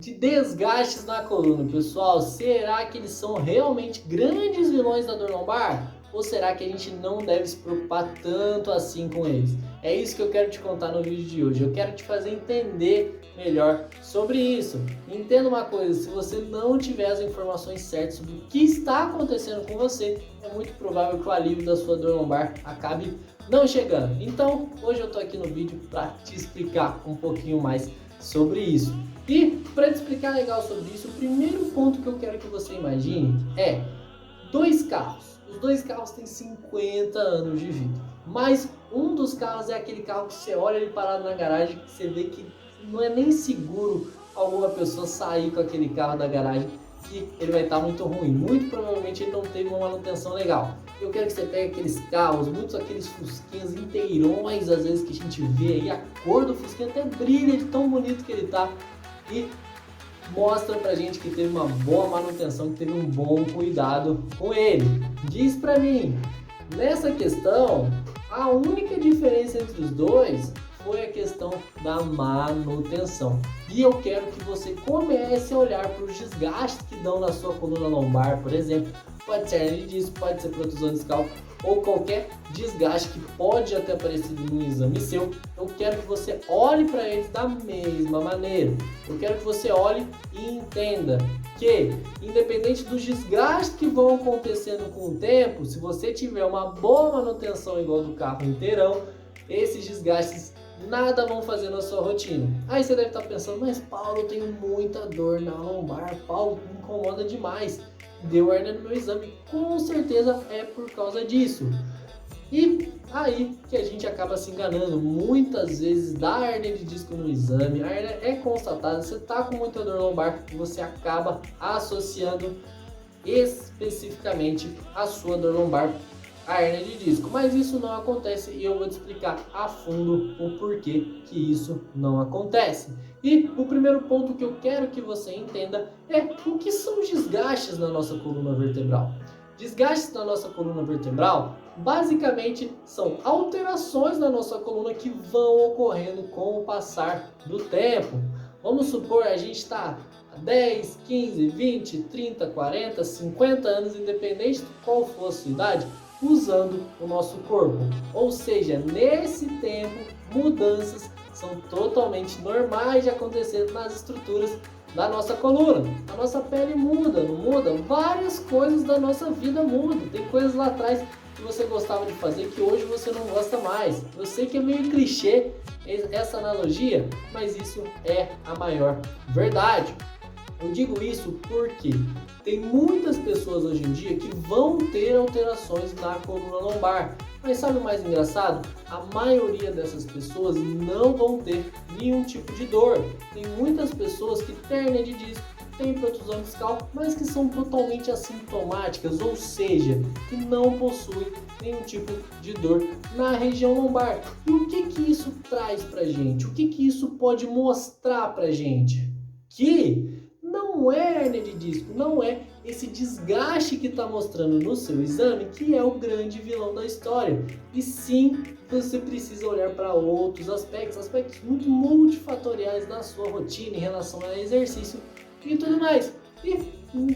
De desgastes na coluna, pessoal, será que eles são realmente grandes vilões da dor lombar? Ou será que a gente não deve se preocupar tanto assim com eles? É isso que eu quero te contar no vídeo de hoje. Eu quero te fazer entender melhor sobre isso. Entenda uma coisa, se você não tiver as informações certas sobre o que está acontecendo com você, é muito provável que o alívio da sua dor lombar acabe não chegando. Então, hoje eu tô aqui no vídeo para te explicar um pouquinho mais sobre isso. E para te explicar legal sobre isso, o primeiro ponto que eu quero que você imagine é dois carros. Os dois carros têm 50 anos de vida, mas um dos carros é aquele carro que você olha ele parado na garagem, que você vê que não é nem seguro alguma pessoa sair com aquele carro da garagem, que ele vai estar muito ruim. Muito provavelmente ele não teve uma manutenção legal. Eu quero que você pegue aqueles carros, muitos aqueles fusquinhas inteirões, às vezes que a gente vê aí, a cor do fusquinha até brilha de tão bonito que ele tá, e mostra pra gente que teve uma boa manutenção, que teve um bom cuidado com ele. Diz pra mim, nessa questão, a única diferença entre os dois foi a questão da manutenção. E eu quero que você comece a olhar para os desgastes que dão na sua coluna lombar, por exemplo. Pode ser hernia de disco, pode ser protusão discal ou qualquer desgaste que pode até aparecer no exame seu. Eu quero que você olhe para eles da mesma maneira. Eu quero que você olhe e entenda que, independente dos desgastes que vão acontecendo com o tempo, se você tiver uma boa manutenção igual do carro inteirão, esses desgastes nada vão fazer na sua rotina. Aí você deve estar pensando, mas Paulo, eu tenho muita dor na lombar, Paulo, me incomoda demais, deu hernia no meu exame. Com certeza é por causa disso. E aí que a gente acaba se enganando, muitas vezes dá hernia de disco no exame, a hernia é constatada, você está com muita dor lombar e você acaba associando especificamente a sua dor lombar a hernia de disco, mas isso não acontece e eu vou te explicar a fundo o porquê que isso não acontece. E o primeiro ponto que eu quero que você entenda é o que são desgastes na nossa coluna vertebral. Desgastes na nossa coluna vertebral basicamente são alterações na nossa coluna que vão ocorrendo com o passar do tempo. Vamos supor a gente está 10, 15, 20, 30, 40, 50 anos, independente de qual for a sua idade, usando o nosso corpo. Ou seja, nesse tempo, mudanças são totalmente normais de acontecer nas estruturas da nossa coluna. A nossa pele muda, não muda? Várias coisas da nossa vida mudam. Tem coisas lá atrás que você gostava de fazer que hoje você não gosta mais. Eu sei que é meio clichê essa analogia, mas isso é a maior verdade. Eu digo isso porque tem muitas pessoas hoje em dia que vão ter alterações na coluna lombar. Mas sabe o mais engraçado? A maioria dessas pessoas não vão ter nenhum tipo de dor. Tem muitas pessoas que têm hernia de disco, têm protusão discal, mas que são totalmente assintomáticas, ou seja, que não possuem nenhum tipo de dor na região lombar. E o que isso traz pra gente? O que isso pode mostrar pra gente? Que não é hernia de disco, não é esse desgaste que está mostrando no seu exame que é o grande vilão da história. E sim, você precisa olhar para outros aspectos muito multifatoriais da sua rotina em relação a exercício e tudo mais. E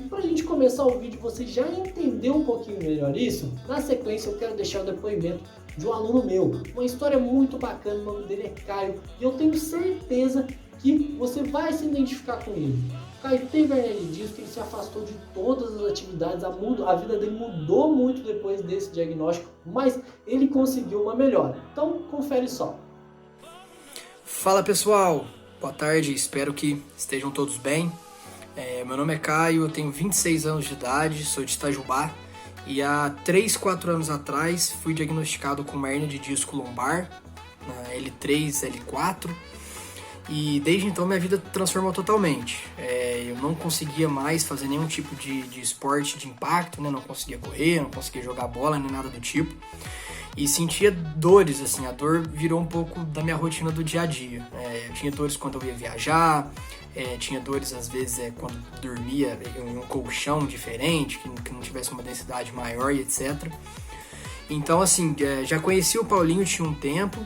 para a gente começar o vídeo, você já entendeu um pouquinho melhor isso? Na sequência eu quero deixar o depoimento de um aluno meu, uma história muito bacana, o nome dele é Caio, e eu tenho certeza que você vai se identificar com ele. Caio teve hernia de disco, ele se afastou de todas as atividades, a vida dele mudou muito depois desse diagnóstico, mas ele conseguiu uma melhora. Então, confere só. Fala pessoal, boa tarde, espero que estejam todos bem. Meu nome é Caio, eu tenho 26 anos de idade, sou de Itajubá e há 3, 4 anos atrás fui diagnosticado com uma hernia de disco lombar, na L3, L4. E desde então minha vida transformou totalmente. Eu não conseguia mais fazer nenhum tipo de esporte de impacto, né? Não conseguia correr, não conseguia jogar bola, nem nada do tipo. E sentia dores, assim, a dor virou um pouco da minha rotina do dia a dia. Eu tinha dores quando eu ia viajar, tinha dores às vezes quando dormia em um colchão diferente, que não tivesse uma densidade maior e etc. Então, assim, já conheci o Paulinho tinha um tempo,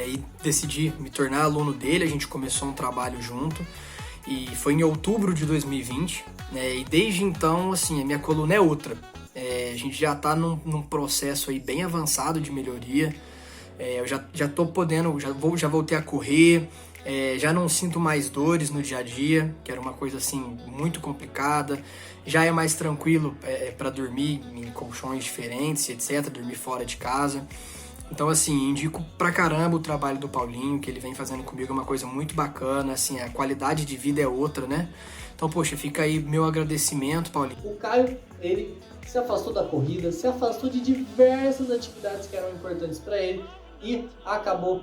e decidi me tornar aluno dele, a gente começou um trabalho junto e foi em outubro de 2020, né? E desde então, assim, a minha coluna é outra. A gente já tá num processo aí bem avançado de melhoria. Eu já tô podendo, já voltei a correr, já não sinto mais dores no dia a dia, que era uma coisa assim muito complicada. Já é mais tranquilo para dormir em colchões diferentes, etc, dormir fora de casa. Então, assim, indico pra caramba o trabalho do Paulinho, que ele vem fazendo comigo, é uma coisa muito bacana, assim, a qualidade de vida é outra, né? Então, poxa, fica aí meu agradecimento, Paulinho. O Caio, ele se afastou da corrida, se afastou de diversas atividades que eram importantes para ele e acabou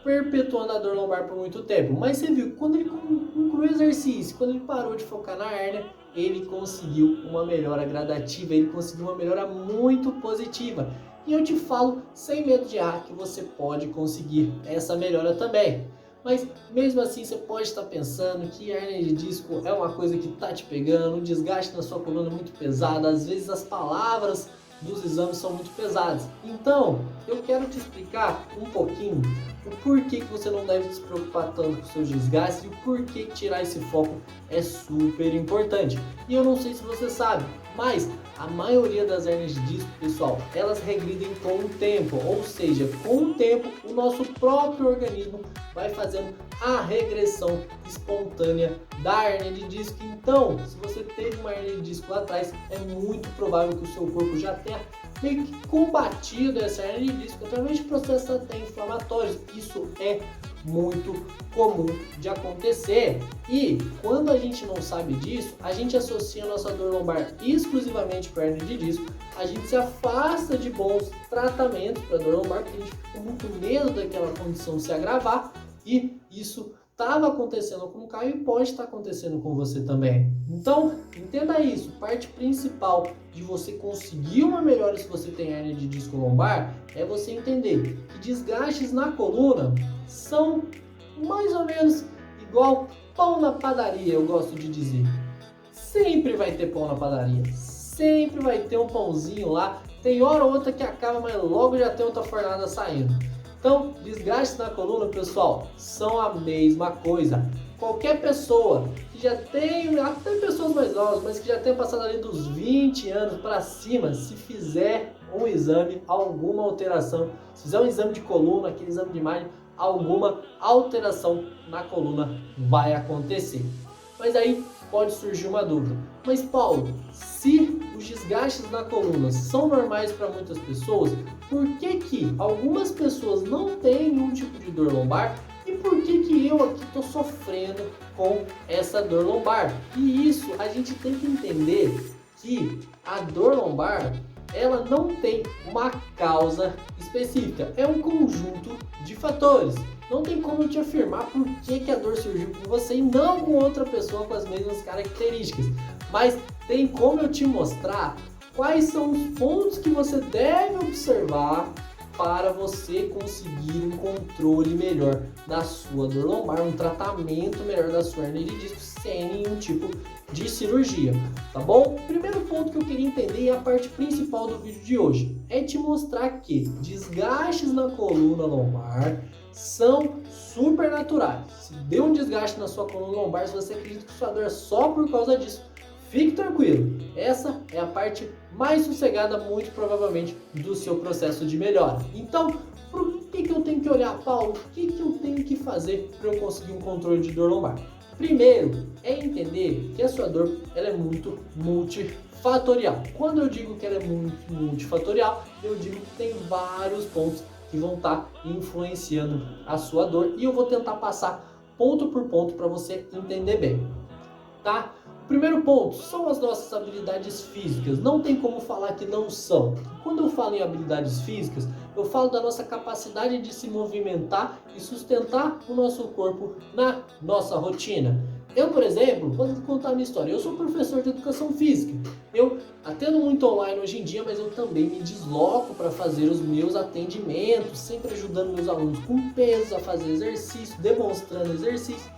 perpetuando a dor lombar por muito tempo. Mas você viu, quando ele concluiu o exercício, quando ele parou de focar na hérnia, ele conseguiu uma melhora gradativa, ele conseguiu uma melhora muito positiva. E eu te falo, sem medo de errar, que você pode conseguir essa melhora também. Mas mesmo assim você pode estar pensando que a hérnia de disco é uma coisa que está te pegando, o desgaste na sua coluna é muito pesado, às vezes as palavras dos exames são muito pesadas. Então, eu quero te explicar um pouquinho o porquê que você não deve se preocupar tanto com seus desgastes e o porquê que tirar esse foco é super importante. E eu não sei se você sabe, mas a maioria das hérnias de disco, pessoal, elas regridem com o tempo, ou seja, com o tempo o nosso próprio organismo vai fazendo a regressão espontânea da hérnia de disco. Então, se você teve uma hérnia de disco lá atrás, é muito provável que o seu corpo já tenha meio que combatido essa hérnia de disco através de processos até inflamatórios. Isso é muito comum de acontecer, e quando a gente não sabe disso, a gente associa a nossa dor lombar exclusivamente para a hérnia de disco, a gente se afasta de bons tratamentos para dor lombar porque a gente fica com muito medo daquela condição se agravar, e isso estava acontecendo com o Caio e pode estar acontecendo com você também. Então, entenda isso. Parte principal de você conseguir uma melhora se você tem hérnia de disco lombar é você entender que desgastes na coluna são mais ou menos igual pão na padaria, eu gosto de dizer. Sempre vai ter pão na padaria, sempre vai ter um pãozinho lá. Tem hora ou outra que acaba, mas logo já tem outra fornada saindo. Então, desgastes na coluna, pessoal, são a mesma coisa. Qualquer pessoa que já tem, até pessoas mais novas, mas que já tenha passado ali dos 20 anos para cima, se fizer um exame, alguma alteração, se fizer um exame de coluna, aquele exame de imagem, alguma alteração na coluna vai acontecer. Mas aí pode surgir uma dúvida. Mas Paulo, se os desgastes na coluna são normais para muitas pessoas, por que algumas pessoas não têm nenhum tipo de dor lombar e por que eu aqui estou sofrendo com essa dor lombar? E isso a gente tem que entender que a dor lombar ela não tem uma causa específica, é um conjunto de fatores. Não tem como eu te afirmar por que a dor surgiu com você e não com outra pessoa com as mesmas características, mas tem como eu te mostrar quais são os pontos que você deve observar para você conseguir um controle melhor da sua dor lombar, um tratamento melhor da sua hérnia de disco sem nenhum tipo de cirurgia, tá bom? Primeiro ponto que eu queria entender, e a parte principal do vídeo de hoje, é te mostrar que desgastes na coluna lombar são super naturais. Se deu um desgaste na sua coluna lombar, se você acredita que sua dor é só por causa disso, fique tranquilo, essa é a parte mais sossegada, muito provavelmente, do seu processo de melhora. Então, por que eu tenho que olhar, Paulo? O que eu tenho que fazer para eu conseguir um controle de dor lombar? Primeiro, é entender que a sua dor ela é muito multifatorial. Quando eu digo que ela é muito multifatorial, eu digo que tem vários pontos que vão estar influenciando a sua dor, e eu vou tentar passar ponto por ponto para você entender bem, tá? O primeiro ponto são as nossas habilidades físicas. Não tem como falar que não são. Quando eu falo em habilidades físicas, eu falo da nossa capacidade de se movimentar e sustentar o nosso corpo na nossa rotina. Eu, por exemplo, vou contar a minha história. Eu sou professor de educação física. Eu atendo muito online hoje em dia, mas eu também me desloco para fazer os meus atendimentos, sempre ajudando meus alunos com pesos, a fazer exercício, demonstrando exercício.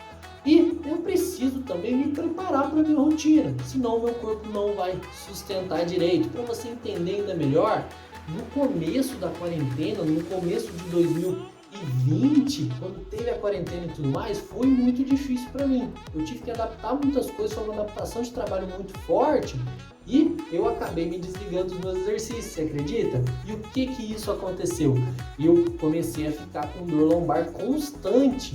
E eu preciso também me preparar para a minha rotina, senão meu corpo não vai sustentar direito. Para você entender ainda melhor, no começo da quarentena, no começo de 2020, 2020, quando teve a quarentena e tudo mais, foi muito difícil para mim. Eu tive que adaptar muitas coisas, foi uma adaptação de trabalho muito forte e eu acabei me desligando dos meus exercícios, você acredita? E o que isso aconteceu? Eu comecei a ficar com dor lombar constante.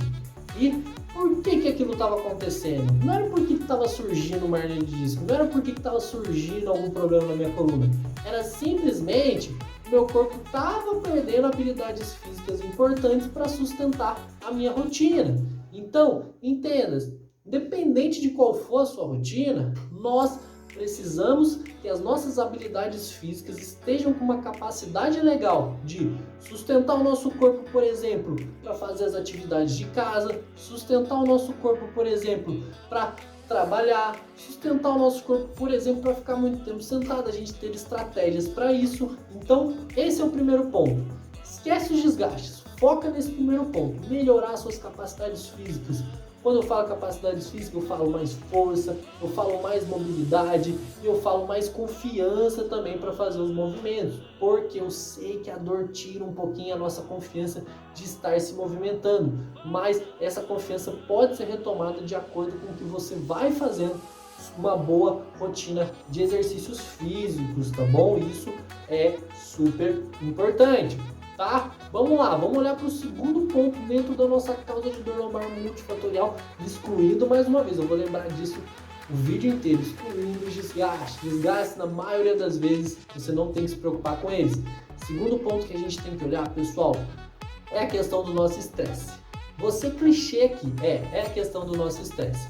E por que aquilo estava acontecendo? Não era porque estava surgindo uma hernia de disco, não era porque estava surgindo algum problema na minha coluna. Era simplesmente meu corpo estava perdendo habilidades físicas importantes para sustentar a minha rotina. Então, entenda, independente de qual for a sua rotina, nós precisamos que as nossas habilidades físicas estejam com uma capacidade legal de sustentar o nosso corpo, por exemplo, para fazer as atividades de casa, sustentar o nosso corpo, por exemplo, para trabalhar, sustentar o nosso corpo, por exemplo, para ficar muito tempo sentado, a gente ter estratégias para isso. Então, esse é o primeiro ponto. Esquece os desgastes, foca nesse primeiro ponto, melhorar suas capacidades físicas. Quando eu falo capacidades físicas, eu falo mais força, eu falo mais mobilidade e eu falo mais confiança também para fazer os movimentos, porque eu sei que a dor tira um pouquinho a nossa confiança de estar se movimentando, mas essa confiança pode ser retomada de acordo com o que você vai fazendo uma boa rotina de exercícios físicos, tá bom? Isso é super importante. Tá? Vamos lá, vamos olhar para o segundo ponto dentro da nossa causa de dor lombar multifatorial, excluindo mais uma vez, eu vou lembrar disso o vídeo inteiro, excluindo os desgastes. Desgastes, na maioria das vezes, você não tem que se preocupar com eles. Segundo ponto que a gente tem que olhar, pessoal, é a questão do nosso estresse. Você clichê aqui, é a questão do nosso estresse.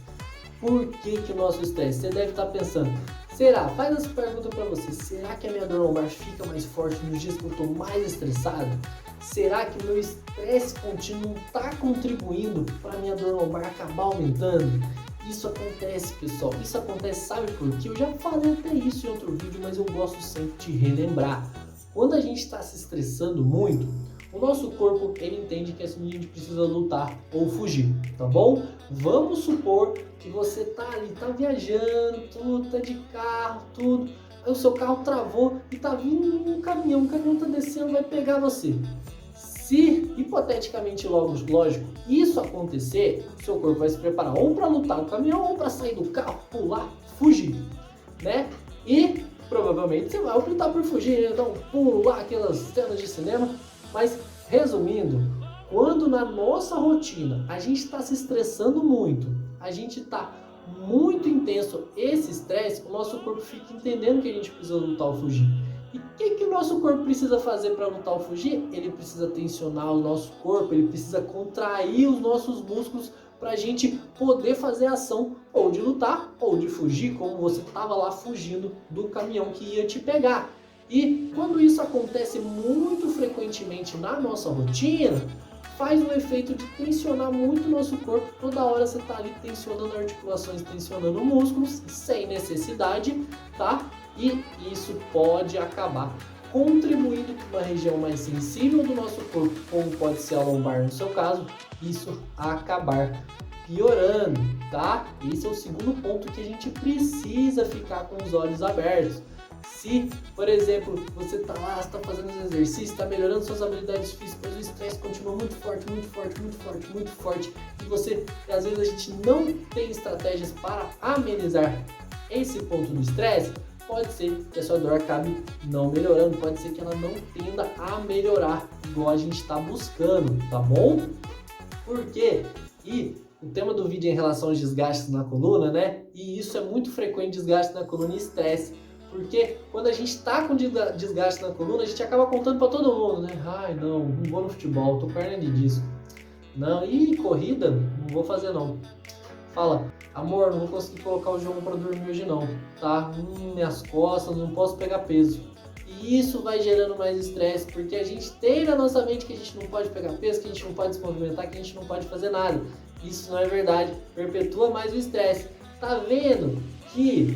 Por que o nosso estresse? Você deve estar pensando, será? Faz essa pergunta para você. Será que a minha dor lombar fica mais forte nos dias que eu estou mais estressado? Será que o meu estresse contínuo está contribuindo para a minha dor lombar acabar aumentando? Isso acontece, pessoal. Isso acontece, sabe por quê? Eu já falei até isso em outro vídeo, mas eu gosto sempre de relembrar. Quando a gente está se estressando muito, o nosso corpo, ele entende que assim a gente precisa lutar ou fugir, tá bom? Vamos supor que você tá ali, tá viajando, tudo, tá de carro, tudo. Aí o seu carro travou e tá vindo um caminhão, o caminhão tá descendo, vai pegar você. Se, hipoteticamente, lógico, isso acontecer, o seu corpo vai se preparar ou para lutar com o caminhão ou para sair do carro, pular, fugir, né? E provavelmente você vai optar por fugir, dar um pulo lá, aquelas cenas de cinema. Mas, resumindo, quando na nossa rotina a gente está se estressando muito, a gente está muito intenso esse estresse, o nosso corpo fica entendendo que a gente precisa lutar ou fugir. E o que o nosso corpo precisa fazer para lutar ou fugir? Ele precisa tensionar o nosso corpo, ele precisa contrair os nossos músculos para a gente poder fazer a ação ou de lutar ou de fugir, como você estava lá fugindo do caminhão que ia te pegar. E quando isso acontece muito frequentemente na nossa rotina, faz um efeito de tensionar muito o nosso corpo. Toda hora você está ali tensionando articulações, tensionando músculos, sem necessidade, tá? E isso pode acabar contribuindo para uma região mais sensível do nosso corpo, como pode ser a lombar no seu caso, isso acabar piorando, tá? Esse é o segundo ponto que a gente precisa ficar com os olhos abertos. Se, por exemplo, você está lá, está fazendo os exercícios, está melhorando suas habilidades físicas, mas o estresse continua muito forte, muito forte, muito forte, muito forte, e às vezes a gente não tem estratégias para amenizar esse ponto do estresse, pode ser que a sua dor acabe não melhorando, pode ser que ela não tenda a melhorar igual a gente está buscando, tá bom? Por quê? E o tema do vídeo é em relação aos desgastes na coluna, né? E isso é muito frequente, desgaste na coluna e estresse. Porque quando a gente tá com desgaste na coluna, a gente acaba contando para todo mundo, né? Ai, não vou no futebol, tô com hernia de disco. Não, e corrida, não vou fazer não. Fala, amor, não vou conseguir colocar o João para dormir hoje não, tá? Minhas costas, não posso pegar peso. E isso vai gerando mais estresse, porque a gente tem na nossa mente que a gente não pode pegar peso, que a gente não pode se movimentar, que a gente não pode fazer nada. Isso não é verdade, perpetua mais o estresse. Tá vendo que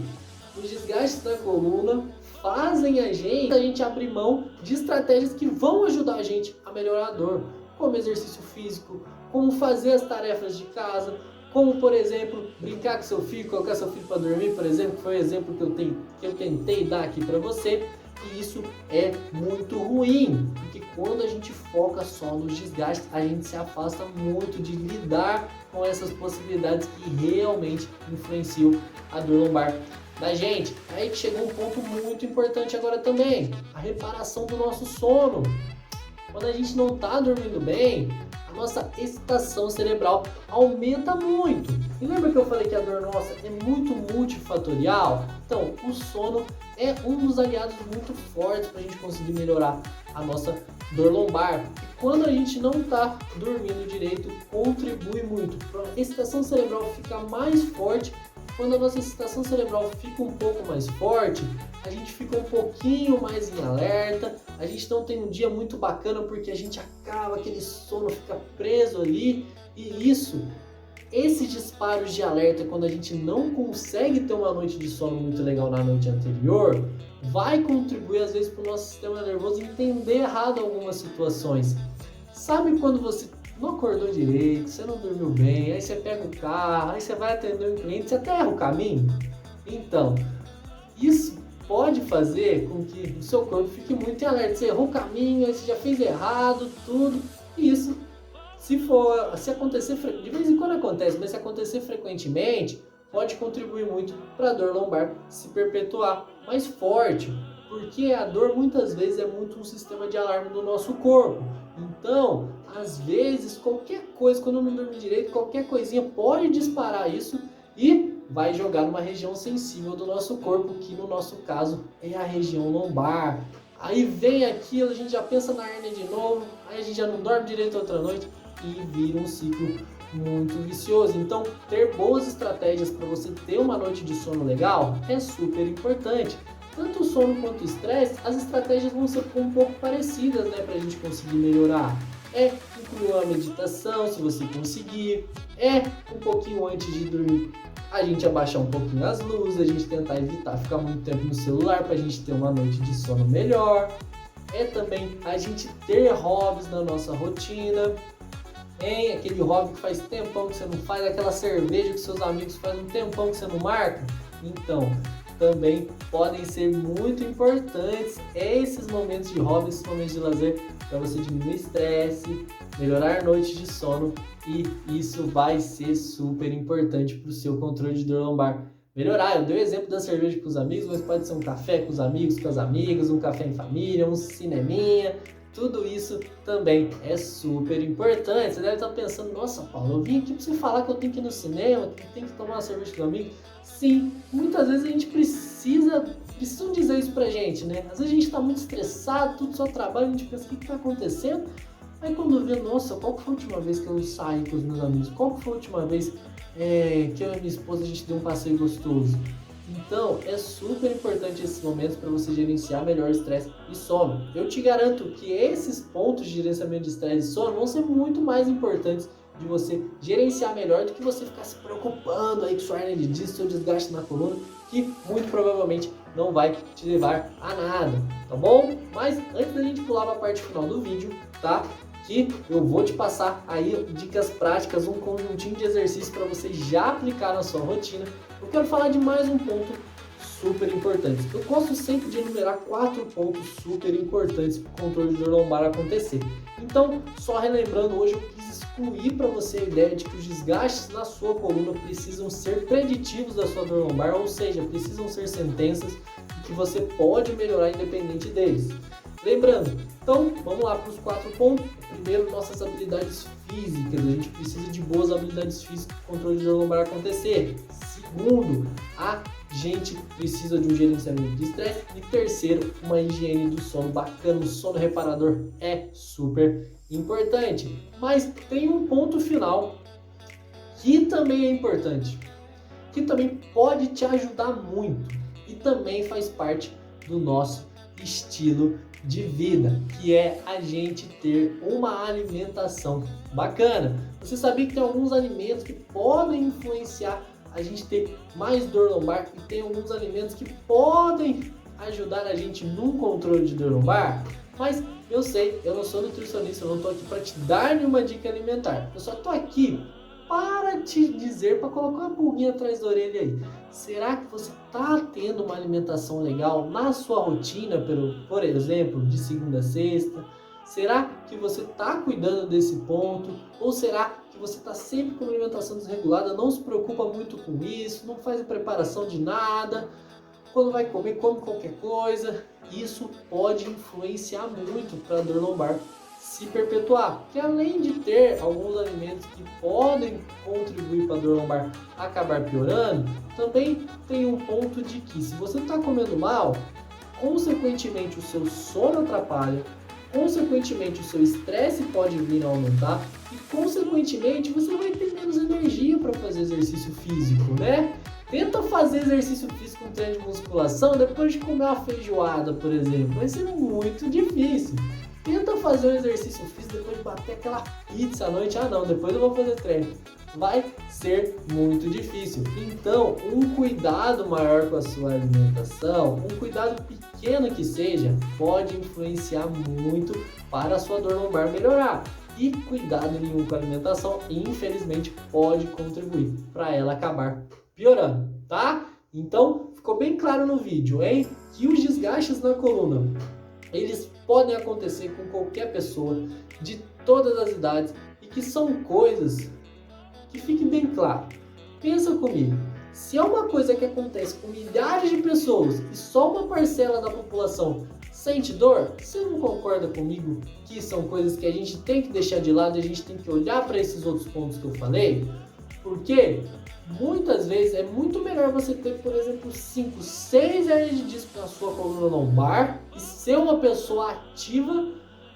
os desgastes da coluna fazem a gente abrir mão de estratégias que vão ajudar a gente a melhorar a dor, como exercício físico, como fazer as tarefas de casa, como, por exemplo, brincar com seu filho, colocar seu filho para dormir, por exemplo, que foi o exemplo que eu tentei dar aqui para você. E isso é muito ruim, porque quando a gente foca só nos desgastes, a gente se afasta muito de lidar com essas possibilidades que realmente influenciam a dor lombar da gente. Aí que chegou um ponto muito importante agora também, a reparação do nosso sono. Quando a gente não está dormindo bem, a nossa excitação cerebral aumenta muito. E lembra que eu falei que a dor nossa é muito multifatorial? Então, o sono é um dos aliados muito fortes para a gente conseguir melhorar a nossa dor lombar. E quando a gente não está dormindo direito, contribui muito para a excitação cerebral ficar mais forte. Quando a nossa excitação cerebral fica um pouco mais forte, a gente fica um pouquinho mais em alerta, a gente não tem um dia muito bacana porque a gente acaba, aquele sono fica preso ali, e esses disparos de alerta, quando a gente não consegue ter uma noite de sono muito legal na noite anterior, vai contribuir às vezes para o nosso sistema nervoso entender errado algumas situações. Sabe quando você não acordou direito, você não dormiu bem, aí você pega o carro, aí você vai atender um cliente, você até erra o caminho? Então, isso pode fazer com que o seu corpo fique muito em alerta. Você errou o caminho, aí você já fez errado, tudo. E isso, se acontecer, de vez em quando acontece, mas se acontecer frequentemente, pode contribuir muito para a dor lombar se perpetuar mais forte. Porque a dor muitas vezes é muito um sistema de alarme do nosso corpo. Então, às vezes, qualquer coisa, quando eu não dormir direito, qualquer coisinha pode disparar isso e vai jogar numa região sensível do nosso corpo, que no nosso caso é a região lombar. Aí vem aquilo, a gente já pensa na hérnia de novo, aí a gente já não dorme direito outra noite e vira um ciclo muito vicioso. Então, ter boas estratégias para você ter uma noite de sono legal é super importante. Tanto o sono quanto o estresse, as estratégias vão ser um pouco parecidas, né, para a gente conseguir melhorar. É incluir uma meditação, se você conseguir. É um pouquinho antes de dormir, a gente abaixar um pouquinho as luzes, a gente tentar evitar ficar muito tempo no celular para a gente ter uma noite de sono melhor. É também a gente ter hobbies na nossa rotina. É aquele hobby que faz tempão que você não faz, aquela cerveja que seus amigos fazem um tempão que você não marca. Então, também podem ser muito importantes esses momentos de hobby, esses momentos de lazer, para você diminuir o estresse, melhorar noites de sono, e isso vai ser super importante para o seu controle de dor lombar melhorar. Eu dei o exemplo da cerveja com os amigos, mas pode ser um café com os amigos, com as amigas, um café em família, um cineminha. Tudo isso também é super importante. Você deve estar pensando, nossa, Paulo, eu vim aqui para você falar que eu tenho que ir no cinema, que tem que tomar uma cerveja com os amigos. Sim, muitas vezes a gente precisam dizer isso pra gente, né? Às vezes a gente tá muito estressado, tudo só trabalho, a gente pensa, o que tá acontecendo? Aí quando vê, nossa, qual que foi a última vez que eu saí com os meus amigos? Qual que foi a última vez que eu e minha esposa a gente deu um passeio gostoso? Então, é super importante esses momentos para você gerenciar melhor o estresse e sono. Eu te garanto que esses pontos de gerenciamento de estresse e sono vão ser muito mais importantes de você gerenciar melhor do que você ficar se preocupando aí com sua hernia de disco, seu desgaste na coluna, que muito provavelmente não vai te levar a nada, tá bom? Mas antes da gente pular para a parte final do vídeo, tá? Que eu vou te passar aí dicas práticas, um conjuntinho de exercícios para você já aplicar na sua rotina. Eu quero falar de mais um ponto super importante. Eu gosto sempre de enumerar 4 pontos super importantes para o controle de dor lombar acontecer. Então, só relembrando, hoje eu quis excluir para você a ideia de que os desgastes na sua coluna precisam ser preditivos da sua dor lombar, ou seja, precisam ser sentenças que você pode melhorar independente deles. Lembrando, então vamos lá para os 4 pontos. Primeiro, nossas habilidades físicas. A gente precisa de boas habilidades físicas para o controle de dor lombar acontecer. Segundo, a gente precisa de um gerenciamento de estresse. E terceiro, uma higiene do sono bacana. O sono reparador é super importante. Mas tem um ponto final que também é importante, que também pode te ajudar muito e também faz parte do nosso estilo de vida, que é a gente ter uma alimentação bacana. Você sabia que tem alguns alimentos que podem influenciar a gente ter mais dor lombar e tem alguns alimentos que podem ajudar a gente no controle de dor lombar? Mas eu sei, eu não sou nutricionista, eu não estou aqui para te dar nenhuma dica alimentar. Eu só estou aqui para te dizer, para colocar uma pulguinha atrás da orelha aí. Será que você está tendo uma alimentação legal na sua rotina, por exemplo, de segunda a sexta? Será que você está cuidando desse ponto? Ou será que você está sempre com uma alimentação desregulada, não se preocupa muito com isso, não faz a preparação de nada, quando vai comer, come qualquer coisa? Isso pode influenciar muito para a dor lombar se perpetuar, porque além de ter alguns alimentos que podem contribuir para a dor lombar acabar piorando, também tem um ponto de que se você está comendo mal, consequentemente o seu sono atrapalha, consequentemente o seu estresse pode vir a aumentar e consequentemente você vai ter menos energia para fazer exercício físico, né? Tenta fazer exercício físico, um treino de musculação depois de comer uma feijoada, por exemplo, vai ser muito difícil. Tenta fazer um exercício físico depois de bater aquela pizza à noite. Ah não, depois eu vou fazer treino. Vai ser muito difícil. Então, um cuidado maior com a sua alimentação, um cuidado pequeno que seja, pode influenciar muito para a sua dor lombar melhorar. E cuidado nenhum com a alimentação, infelizmente, pode contribuir para ela acabar piorando, tá? Então, ficou bem claro no vídeo, hein? Que os desgastes na coluna, eles podem acontecer com qualquer pessoa de todas as idades e que são coisas que fiquem bem claro. Pensa comigo, se é uma coisa que acontece com milhares de pessoas e só uma parcela da população sente dor, você não concorda comigo que são coisas que a gente tem que deixar de lado e a gente tem que olhar para esses outros pontos que eu falei? Porque muitas vezes é muito melhor você ter, por exemplo, 5, 6 hernias de disco na sua coluna lombar e ser uma pessoa ativa,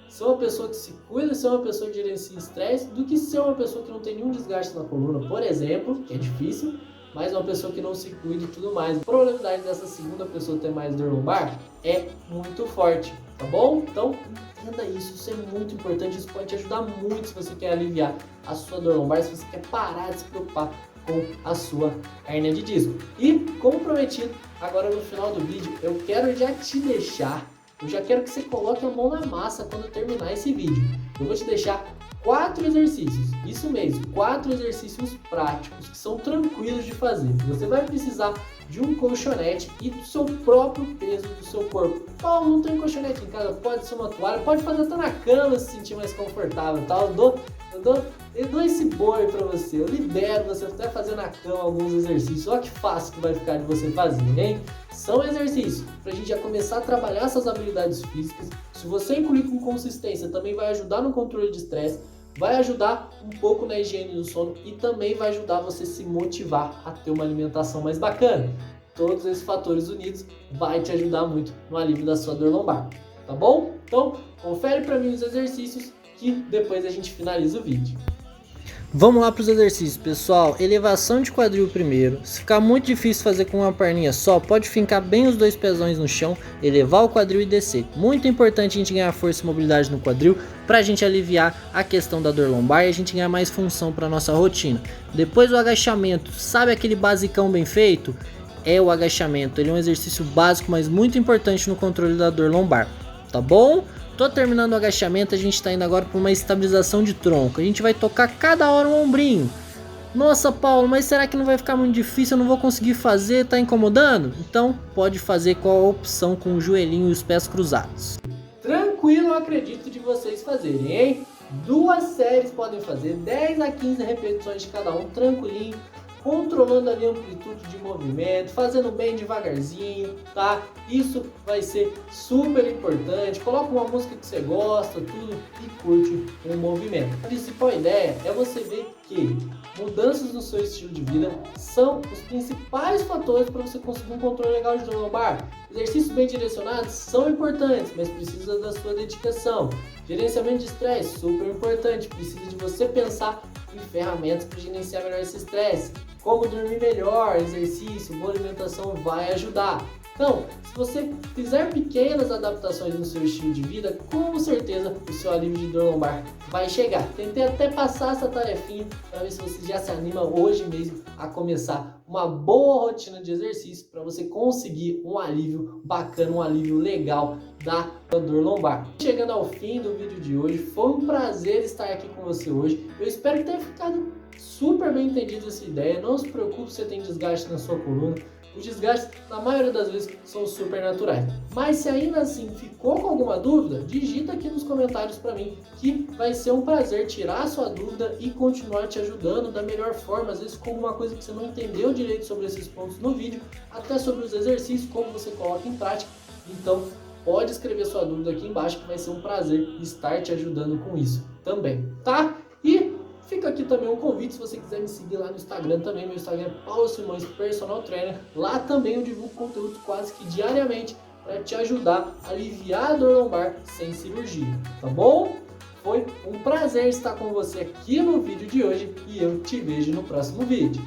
ser uma pessoa que se cuida, ser uma pessoa que gerencia estresse, do que ser uma pessoa que não tem nenhum desgaste na coluna, por exemplo, que é difícil, mas uma pessoa que não se cuida e tudo mais. A probabilidade dessa segunda pessoa ter mais dor lombar é muito forte, tá bom? Então, entenda isso é muito importante, isso pode te ajudar muito se você quer aliviar a sua dor lombar, se você quer parar de se preocupar com a sua hérnia de disco. E, como prometido, agora no final do vídeo, eu quero já te deixar, eu já quero que você coloque a mão na massa quando terminar esse vídeo. Eu vou te deixar 4 exercícios, isso mesmo, 4 exercícios práticos que são tranquilos de fazer. Você vai precisar de um colchonete e do seu próprio peso do seu corpo. Paulo, não tem colchonete em casa, pode ser uma toalha, pode fazer até na cama se sentir mais confortável, tá? Eu dou esse boi pra você, eu libero você até fazer na cama alguns exercícios. Olha que fácil que vai ficar de você fazer, hein? São exercícios pra gente já começar a trabalhar essas habilidades físicas. Se você incluir com consistência, também vai ajudar no controle de estresse, vai ajudar um pouco na higiene do sono e também vai ajudar você a se motivar a ter uma alimentação mais bacana. Todos esses fatores unidos vai te ajudar muito no alívio da sua dor lombar, tá bom? Então, confere pra mim os exercícios que depois a gente finaliza o vídeo. Vamos lá para os exercícios, pessoal. Elevação de quadril primeiro. Se ficar muito difícil fazer com uma perninha só, pode fincar bem os 2 pezões no chão, elevar o quadril e descer. Muito importante a gente ganhar força e mobilidade no quadril para a gente aliviar a questão da dor lombar e a gente ganhar mais função para nossa rotina. Depois o agachamento, sabe aquele basicão bem feito? É o agachamento. Ele é um exercício básico, mas muito importante no controle da dor lombar, tá bom? Tô terminando o agachamento, a gente está indo agora para uma estabilização de tronco. A gente vai tocar cada hora um ombrinho. Nossa, Paulo, mas será que não vai ficar muito difícil? Eu não vou conseguir fazer, tá incomodando? Então, pode fazer com a opção com o joelhinho e os pés cruzados. Tranquilo, eu acredito de vocês fazerem, hein? 2 séries podem fazer, 10 a 15 repetições de cada um, tranquilinho. Controlando ali a amplitude de movimento, fazendo bem devagarzinho, tá? Isso vai ser super importante. Coloca uma música que você gosta, tudo, e curte o movimento. A principal ideia é você ver que mudanças no seu estilo de vida são os principais fatores para você conseguir um controle legal de dor lombar. Exercícios bem direcionados são importantes, mas precisa da sua dedicação. Gerenciamento de estresse, super importante, precisa de você pensar em ferramentas para gerenciar melhor esse estresse. Como dormir melhor, exercício, boa alimentação vai ajudar. Então, se você fizer pequenas adaptações no seu estilo de vida, com certeza o seu alívio de dor lombar vai chegar. Tentei até passar essa tarefinha para ver se você já se anima hoje mesmo a começar uma boa rotina de exercício para você conseguir um alívio bacana, um alívio legal da dor lombar. Chegando ao fim do vídeo de hoje, foi um prazer estar aqui com você hoje. Eu espero que tenha ficado super bem entendido essa ideia. Não se preocupe se você tem desgaste na sua coluna. Os desgastes, na maioria das vezes, são super naturais. Mas se ainda assim ficou com alguma dúvida, digita aqui nos comentários para mim, que vai ser um prazer tirar a sua dúvida e continuar te ajudando da melhor forma, às vezes com uma coisa que você não entendeu direito sobre esses pontos no vídeo, até sobre os exercícios, como você coloca em prática. Então, pode escrever sua dúvida aqui embaixo, que vai ser um prazer estar te ajudando com isso também, tá? E fica aqui também um convite, se você quiser me seguir lá no Instagram também, meu Instagram é Paulo Simões Personal Trainer. Lá também eu divulgo conteúdo quase que diariamente para te ajudar a aliviar a dor lombar sem cirurgia, tá bom? Foi um prazer estar com você aqui no vídeo de hoje e eu te vejo no próximo vídeo.